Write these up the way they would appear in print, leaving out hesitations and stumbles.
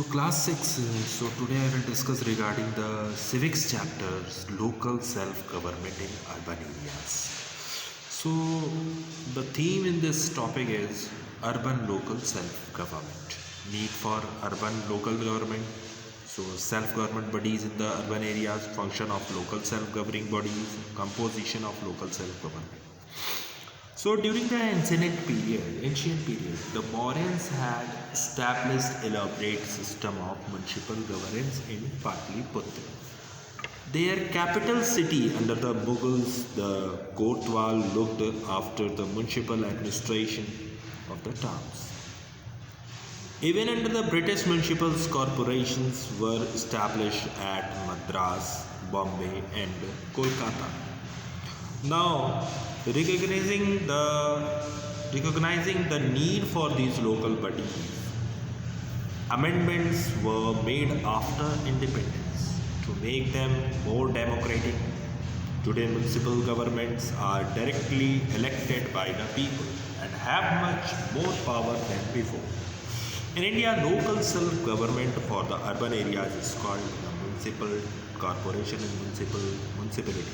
Class 6. Today I will discuss regarding the civics chapters, local self-government in urban areas. So, the theme in this topic is urban local self-government. Need for urban local government. So, self-government bodies in the urban areas, function of local self-governing bodies, composition of local self-government. So during the ancient period, the Mauryans had established elaborate system of municipal governance in Patliputra. Their capital city under the Mughals, the Kotwal, looked after the municipal administration of the towns. Even under the British municipal corporations were established at Madras, Bombay and Kolkata. Now, recognizing the need for these local bodies, amendments were made after independence to make them more democratic. Today, municipal governments are directly elected by the people and have much more power than before. In India, local self-government for the urban areas is called the municipal corporation and municipality.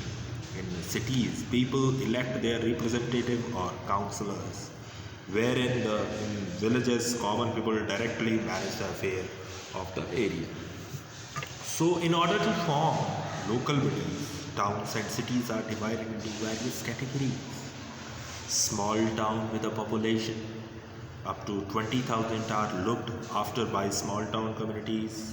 In cities, people elect their representative or councillors, wherein in villages, common people directly manage the affair of the area. So, in order to form local bodies, towns and cities are divided into various categories. Small town with a population up to 20,000 are looked after by small town committees.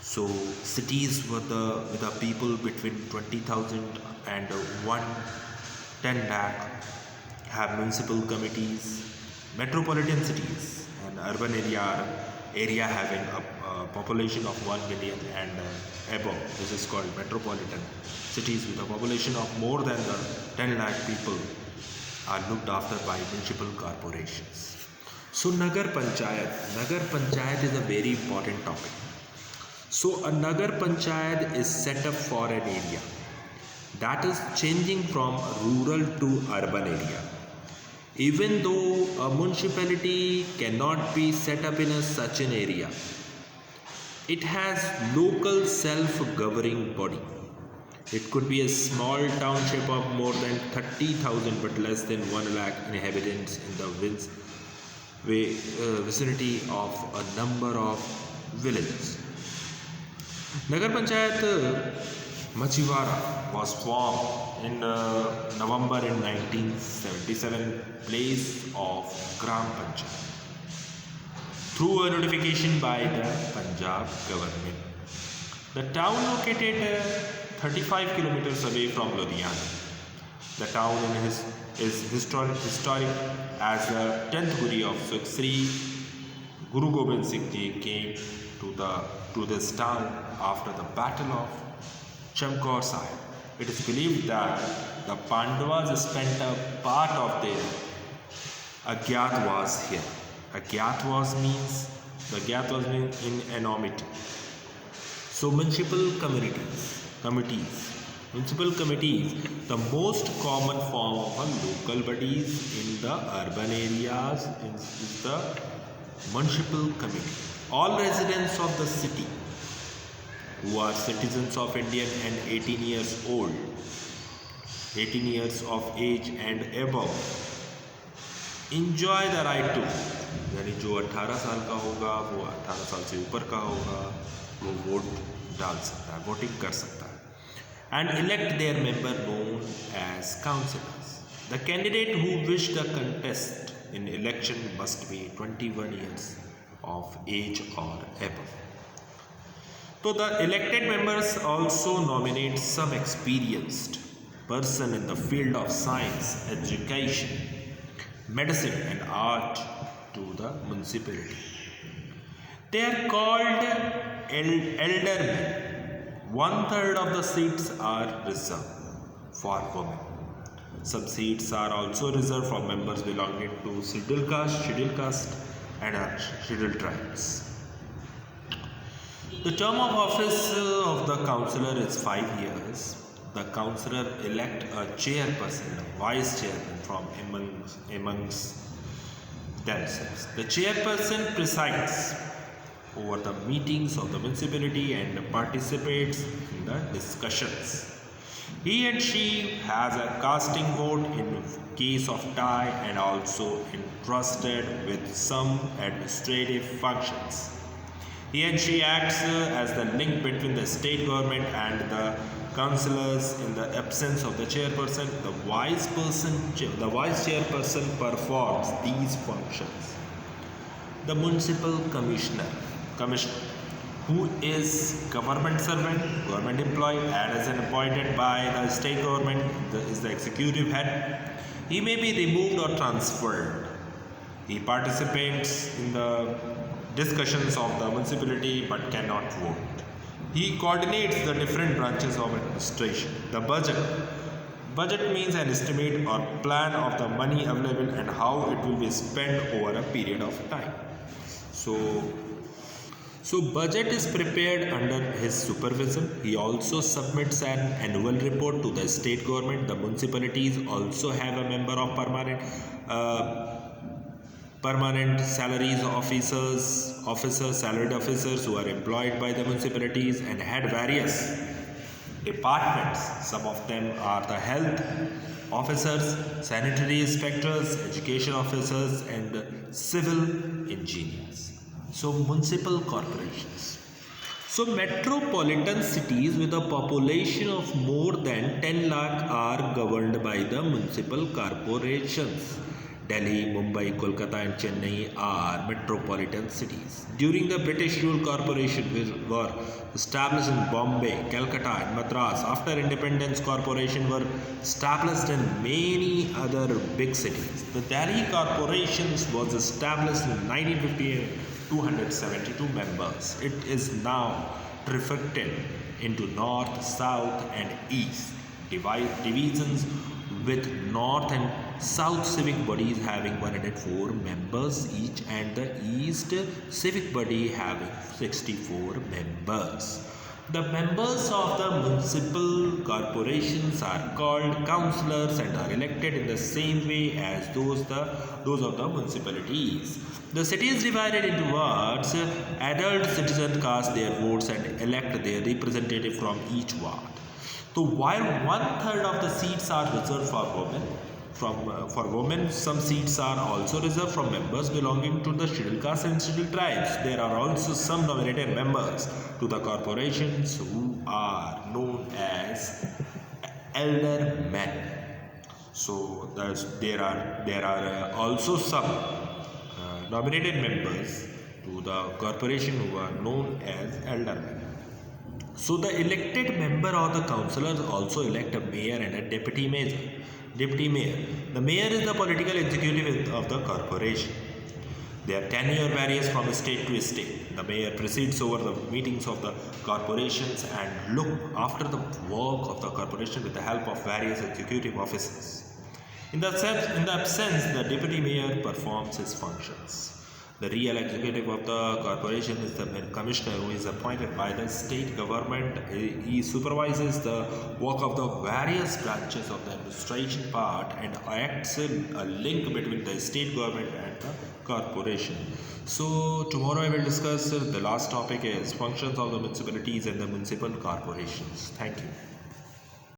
So cities with the people between 20,000 and 110 lakh have municipal committees. Metropolitan cities and urban area having a population of 1 million and above. This is called metropolitan cities with a population of more than the 10 lakh people are looked after by municipal corporations. So Nagar Panchayat is a very important topic. So a Nagar Panchayat is set up for an area that is changing from rural to urban area. Even though a municipality cannot be set up in such an area, it has local self-governing body. It could be a small township of more than 30,000 but less than 1 lakh inhabitants in the vicinity of a number of villages. Nagar Panchayat Machiwara was formed in November in 1977, place of Gram Panchayat, through a notification by the Punjab government. The town located 35 kilometers away from Ludhiana. The town is historic as the 10th Guri of Sikh Sri Guru Gobind Singh Ji came to this town after the Battle of Chamkaur Sahib. It is believed that the Pandavas spent a part of their Agyatwas here. Agyatwas means in anonymity. So municipal committees, the most common form of local bodies in the urban areas is the municipal committee. All residents of the city who are citizens of India and 18 years of age and above enjoy the right to, यानी जो 18 साल का होगा, वो 18 साल से ऊपर का होगा, वो वोट डाल सकता है, वोटिंग कर सकता है, and elect their member known as councillors. The candidate who wish to contest in election must be 21 years of age or above. So the elected members also nominate some experienced person in the field of science, education, medicine and art to the municipality. They are called eldermen. 1/3 of the seats are reserved for women. Some seats are also reserved for members belonging to scheduled caste and scheduled tribes. The term of office of the councillor is 5 years. The councillor elect a chairperson, a vice chairman from amongst themselves. The chairperson presides over the meetings of the municipality and participates in the discussions. He and she has a casting vote in case of tie and also entrusted with some administrative functions. He and she acts as the link between the state government and the councillors. In the absence of the chairperson, the vice chairperson performs these functions. The municipal commissioner, who is government servant, government employee, and is appointed by the state government, is the executive head. He may be removed or transferred. He participates in the discussions of the municipality but cannot vote. He coordinates the different branches of administration. The budget. Budget means an estimate or plan of the money available and how it will be spent over a period of time. So budget is prepared under his supervision. He also submits an annual report to the state government. The municipalities also have a member of permanent salaries officers, salaried officers who are employed by the municipalities and had various departments. Some of them are the health officers, sanitary inspectors, education officers, and civil engineers. So municipal corporations. So metropolitan cities with a population of more than 10 lakh are governed by the municipal corporations. Delhi, Mumbai, Kolkata and Chennai are metropolitan cities. During the British rule, corporations were established in Bombay, Calcutta and Madras. After independence, corporations were established in many other big cities. The Delhi Corporations was established in 1958, 272 members. It is now trifected into North, South and East divisions, with North and South civic bodies having 104 members each and the East civic body having 64 members. The members of the municipal corporations are called councillors and are elected in the same way as those of the municipalities. The city is divided into wards. Adult citizens cast their votes and elect their representative from each ward. So while 1/3 of the seats are reserved for women, some seats are also reserved from members belonging to the scheduled castes and scheduled tribes. There are also some nominated members to the corporations who are known as elder men. So there are also some nominated members to the corporation who are known as elder men. So the elected member or the councillors also elect a mayor and a deputy mayor. The mayor is the political executive of the corporation. Their tenure varies from state to state. The mayor presides over the meetings of the corporations and look after the work of the corporation with the help of various executive officers. In the absence, the deputy mayor performs his functions. The real executive of the corporation is the commissioner, who is appointed by the state government. He supervises the work of the various branches of the administration part and acts in a link between the state government and the corporation. So tomorrow I will discuss the last topic is functions of the municipalities and the municipal corporations. Thank you.